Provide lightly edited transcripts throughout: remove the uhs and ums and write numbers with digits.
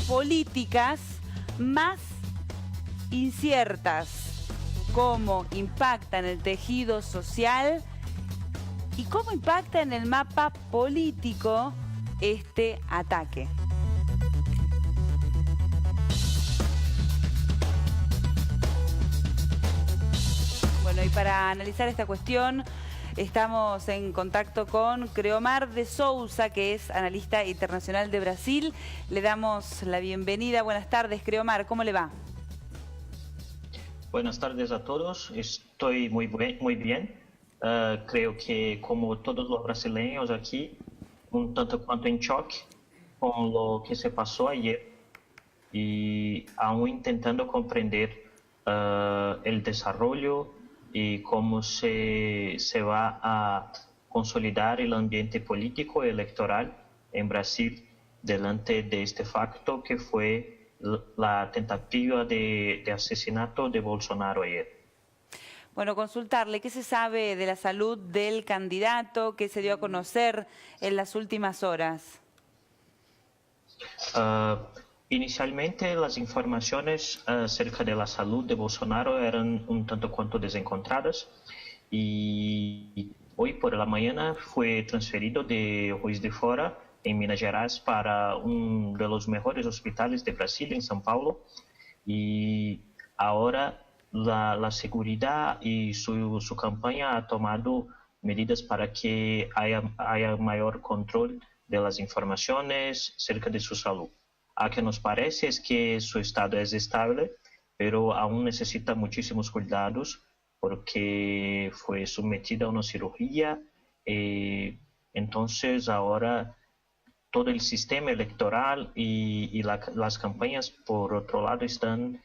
Políticas más inciertas, cómo impacta en el tejido social y cómo impacta en el mapa político este ataque. Bueno, y para analizar esta cuestión estamos en contacto con Creomar de Souza, que es analista internacional de Brasil. Le damos la bienvenida. Buenas tardes, Creomar. ¿Cómo le va? Buenas tardes a todos. Estoy muy bien. Creo que como todos los brasileños aquí, un tanto cuanto en shock con lo que se pasó ayer y aún intentando comprender el desarrollo y cómo se va a consolidar el ambiente político y electoral en Brasil delante de este facto que fue la tentativa de asesinato de Bolsonaro ayer. Bueno, consultarle, ¿qué se sabe de la salud del candidato? ¿Qué se dio a conocer en las últimas horas? Inicialmente las informaciones acerca de la salud de Bolsonaro eran un tanto cuanto desencontradas y hoy por la mañana fue transferido de Juiz de Fora en Minas Gerais para uno de los mejores hospitales de Brasil en São Paulo y ahora la seguridad y su campaña ha tomado medidas para que haya mayor control de las informaciones acerca de su salud. A que nos parece es que su estado es estable, pero aún necesita muchísimos cuidados porque fue sometida a una cirugía. Entonces ahora todo el sistema electoral y las campañas, por otro lado, están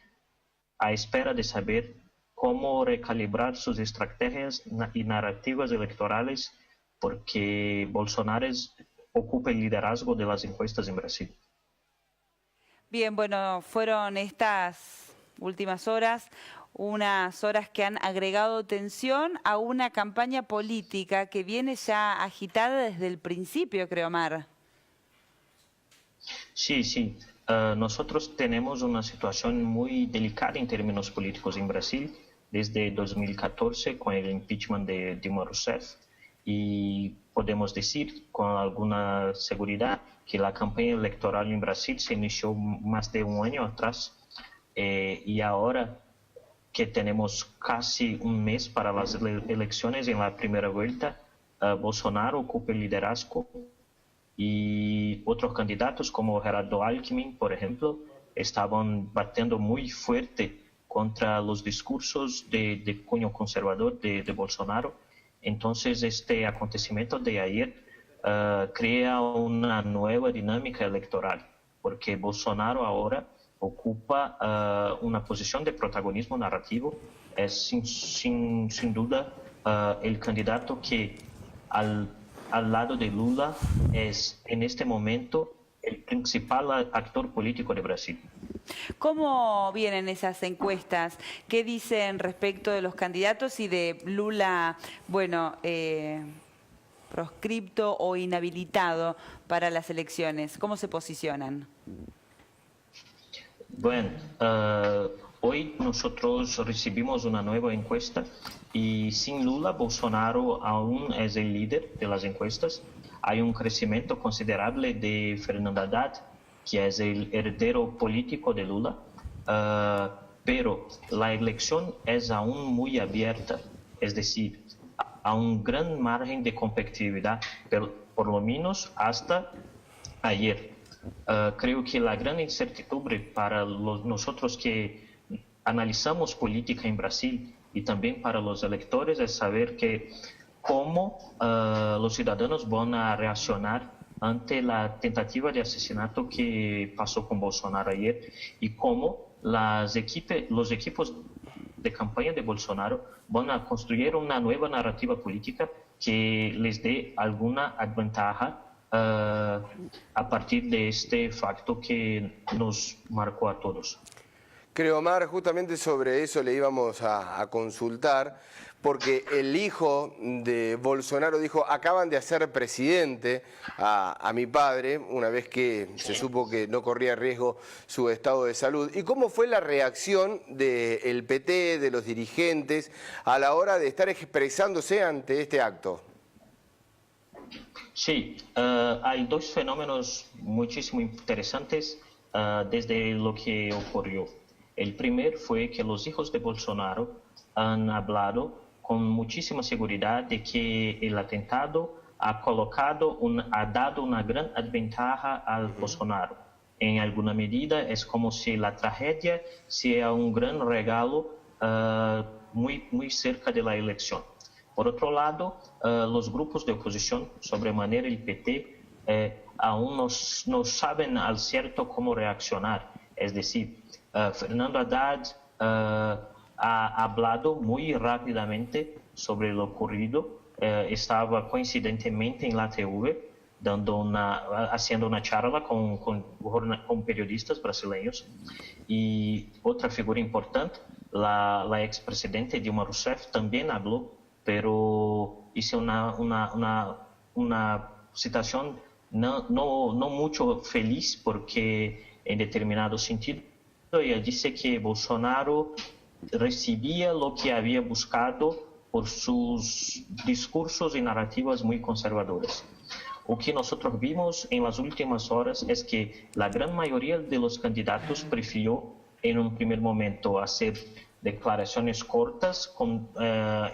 a espera de saber cómo recalibrar sus estrategias y narrativas electorales porque Bolsonaro ocupa el liderazgo de las encuestas en Brasil. Bien, bueno, fueron estas últimas horas, unas horas que han agregado tensión a una campaña política que viene ya agitada desde el principio, Creomar. Sí. Nosotros tenemos una situación muy delicada en términos políticos en Brasil desde 2014 con el impeachment de Dilma Rousseff y podemos decir con alguna seguridad que la campaña electoral en Brasil se inició más de un año atrás y ahora que tenemos casi un mes para las elecciones en la primera vuelta, Bolsonaro ocupa el liderazgo y otros candidatos como Geraldo Alckmin, por ejemplo, estaban batiendo muy fuerte contra los discursos de cuño conservador de Bolsonaro. Entonces este acontecimiento de ayer crea una nueva dinámica electoral, porque Bolsonaro ahora ocupa una posición de protagonismo narrativo, es sin duda el candidato que al lado de Lula es en este momento el principal actor político de Brasil. ¿Cómo vienen esas encuestas? ¿Qué dicen respecto de los candidatos y de Lula, bueno, proscripto o inhabilitado para las elecciones? ¿Cómo se posicionan? Bueno, hoy nosotros recibimos una nueva encuesta y sin Lula, Bolsonaro aún es el líder de las encuestas. Hay un crecimiento considerable de Fernando Haddad, que es el heredero político de Lula, pero la elección es aún muy abierta, es decir, a un gran margen de competitividad, pero por lo menos hasta ayer. Creo que la gran incertidumbre para nosotros que analizamos política en Brasil y también para los electores es saber que cómo los ciudadanos van a reaccionar ante la tentativa de asesinato que pasó con Bolsonaro ayer y cómo los equipos de campaña de Bolsonaro van a construir una nueva narrativa política que les dé alguna ventaja a partir de este facto que nos marcó a todos. Creomar, justamente sobre eso le íbamos a consultar, porque el hijo de Bolsonaro dijo, acaban de hacer presidente a mi padre, una vez que se supo que no corría riesgo su estado de salud. ¿Y cómo fue la reacción del PT, de los dirigentes, a la hora de estar expresándose ante este acto? Sí, hay dos fenómenos muchísimo interesantes desde lo que ocurrió. El primero fue que los hijos de Bolsonaro han hablado con muchísima seguridad de que el atentado ha dado una gran ventaja al Bolsonaro. En alguna medida es como si la tragedia sea un gran regalo muy cerca de la elección. Por otro lado, los grupos de oposición, sobremanera el PT, aún no saben al cierto cómo reaccionar. Es decir, Fernando Haddad ha hablado muy rápidamente sobre lo ocurrido. Estaba coincidentemente en la TV haciendo una charla con periodistas brasileños. Y otra figura importante, la expresidente Dilma Rousseff, también habló, pero hizo una situación no mucho feliz, porque en determinado sentido ella dice que Bolsonaro recibía lo que había buscado por sus discursos y narrativas muy conservadoras. O que nosotros vimos en las últimas horas es que la gran mayoría de los candidatos prefirió en un primer momento hacer declaraciones cortas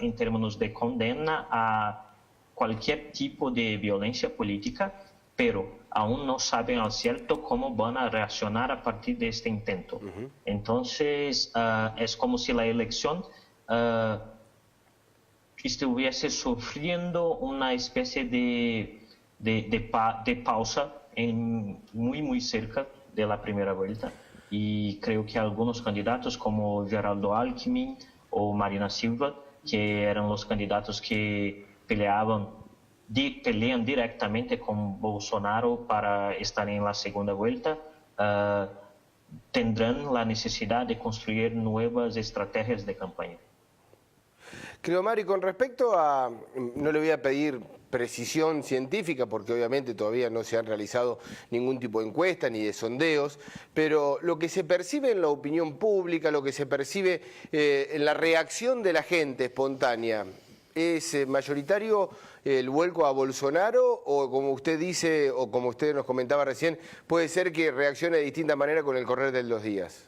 en términos de condena a cualquier tipo de violencia política, pero aún no saben al cierto cómo van a reaccionar a partir de este intento. Entonces, es como si la elección estuviese sufriendo una especie de pausa muy cerca de la primera vuelta. Y creo que algunos candidatos como Geraldo Alckmin o Marina Silva, que eran los candidatos que pelean directamente con Bolsonaro para estar en la segunda vuelta, tendrán la necesidad de construir nuevas estrategias de campaña. Creomar, y con respecto a, no le voy a pedir precisión científica, porque obviamente todavía no se han realizado ningún tipo de encuesta ni de sondeos, pero lo que se percibe en la opinión pública, lo que se percibe en la reacción de la gente espontánea, ¿es mayoritario el vuelco a Bolsonaro o, como usted dice, o como usted nos comentaba recién, puede ser que reaccione de distinta manera con el correr de los días?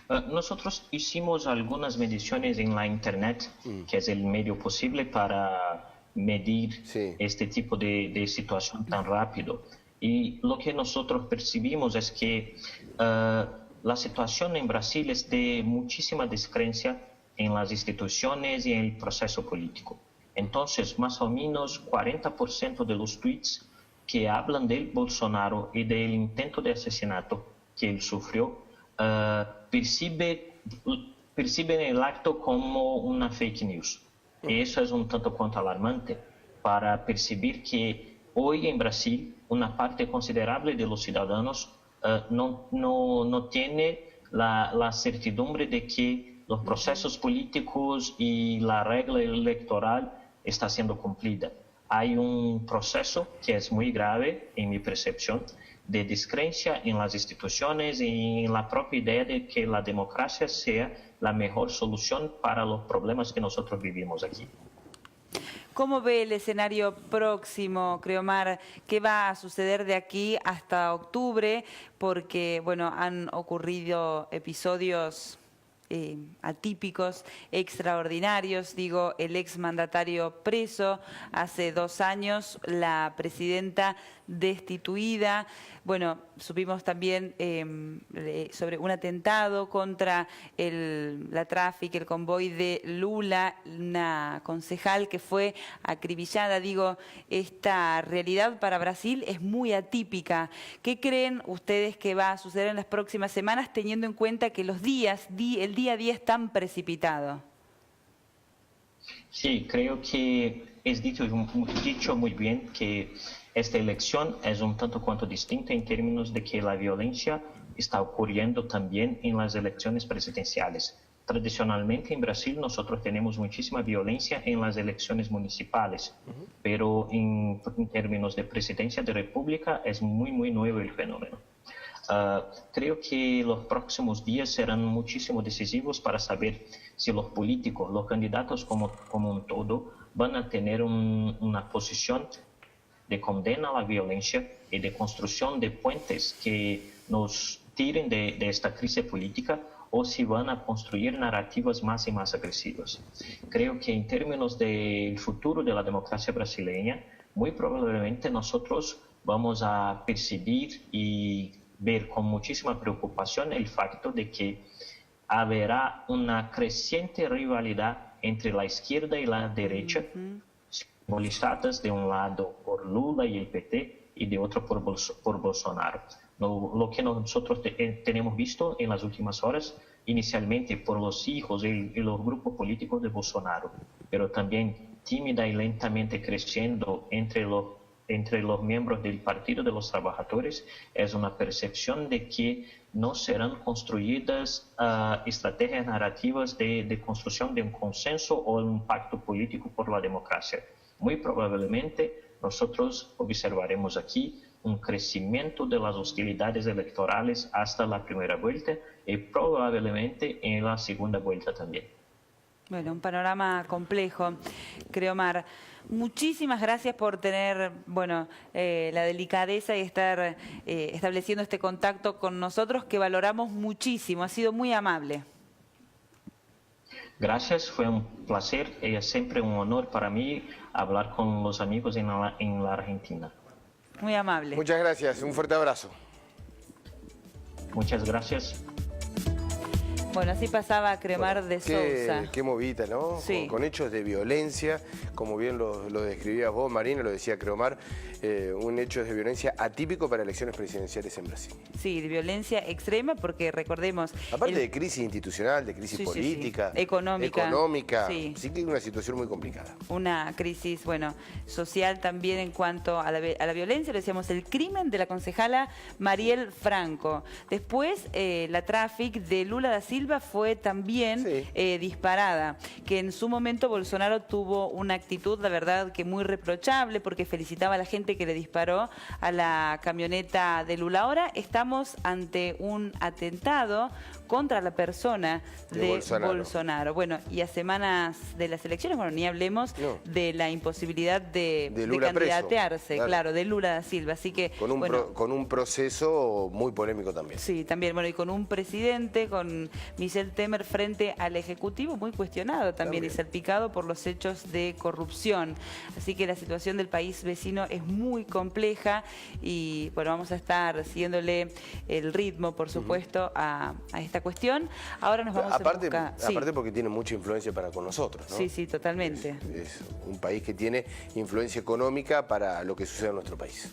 Nosotros hicimos algunas mediciones en la internet, que es el medio posible para medir este tipo de situación tan rápido. Y lo que nosotros percibimos es que la situación en Brasil es de muchísima descreencia en las instituciones y en el proceso político. Entonces, más o menos 40% de los tweets que hablan del Bolsonaro y del intento de asesinato que él sufrió, perciben el acto como una fake news. Y eso es un tanto cuanto alarmante para percibir que hoy en Brasil una parte considerable de los ciudadanos no tiene la certidumbre de que los procesos políticos y la regla electoral está siendo cumplida. Hay un proceso que es muy grave, en mi percepción, de descreencia en las instituciones y en la propia idea de que la democracia sea la mejor solución para los problemas que nosotros vivimos aquí. ¿Cómo ve el escenario próximo, Creomar? ¿Qué va a suceder de aquí hasta octubre? Porque, bueno, han ocurrido episodios atípicos, extraordinarios. Digo, el exmandatario preso hace 2 años, la presidenta destituida. Bueno, supimos también sobre un atentado contra la tráfico, el convoy de Lula, una concejal que fue acribillada. Digo, esta realidad para Brasil es muy atípica. ¿Qué creen ustedes que va a suceder en las próximas semanas, teniendo en cuenta que el día a día es tan precipitado? Sí, creo que es dicho muy bien que esta elección es un tanto cuanto distinta en términos de que la violencia está ocurriendo también en las elecciones presidenciales. Tradicionalmente en Brasil nosotros tenemos muchísima violencia en las elecciones municipales, pero en términos de presidencia de república es muy nuevo el fenómeno. Creo que los próximos días serán muchísimo decisivos para saber si los políticos, los candidatos como un todo, van a tener una posición de condena a la violencia y de construcción de puentes que nos tiren de esta crisis política, o si van a construir narrativas más y más agresivas. Creo que en términos del futuro de la democracia brasileña, muy probablemente nosotros vamos a percibir y ver con muchísima preocupación el facto de que habrá una creciente rivalidad entre la izquierda y la derecha, simbolizadas de un lado por Lula y el PT y de otro por Bolsonaro. Lo que nosotros tenemos visto en las últimas horas, inicialmente por los hijos y los grupos políticos de Bolsonaro, pero también tímida y lentamente creciendo entre los miembros del Partido de los Trabajadores, es una percepción de que no serán construidas estrategias narrativas de construcción de un consenso o un pacto político por la democracia. Muy probablemente nosotros observaremos aquí un crecimiento de las hostilidades electorales hasta la primera vuelta y probablemente en la segunda vuelta también. Bueno, un panorama complejo, Creomar. Muchísimas gracias por tener, bueno, la delicadeza y estar estableciendo este contacto con nosotros, que valoramos muchísimo. Ha sido muy amable. Gracias, fue un placer y es siempre un honor para mí hablar con los amigos en la Argentina. Muy amable. Muchas gracias, un fuerte abrazo. Muchas gracias. Bueno, así pasaba Creomar de Sousa. Qué movida, ¿no? Sí. Con hechos de violencia, como bien lo describías vos, Marina, lo decía Creomar, un hecho de violencia atípico para elecciones presidenciales en Brasil. Sí, de violencia extrema, porque recordemos... Aparte de crisis institucional, de crisis política, sí. Económica. Sí que es una situación muy complicada. Una crisis, bueno, social también en cuanto a la violencia, lo decíamos, el crimen de la concejala Mariel Franco. Después, la tráfico de Lula da Silva fue también disparada, que en su momento Bolsonaro tuvo una actitud, la verdad, que muy reprochable, porque felicitaba a la gente que le disparó a la camioneta de Lula. Ahora estamos ante un atentado contra la persona de Bolsonaro. Bueno, y a semanas de las elecciones, bueno, ni hablemos de la imposibilidad de candidatearse, claro, de Lula da Silva. Así que con un proceso muy polémico también. Sí, también, bueno, y con un presidente, con Michel Temer frente al Ejecutivo, muy cuestionado también y salpicado por los hechos de corrupción. Así que la situación del país vecino es muy compleja y, bueno, vamos a estar siguiéndole el ritmo, por supuesto, a esta cuestión. Ahora nos vamos a buscar... Aparte porque tiene mucha influencia para con nosotros, ¿no? Sí, totalmente. Es un país que tiene influencia económica para lo que sucede en nuestro país.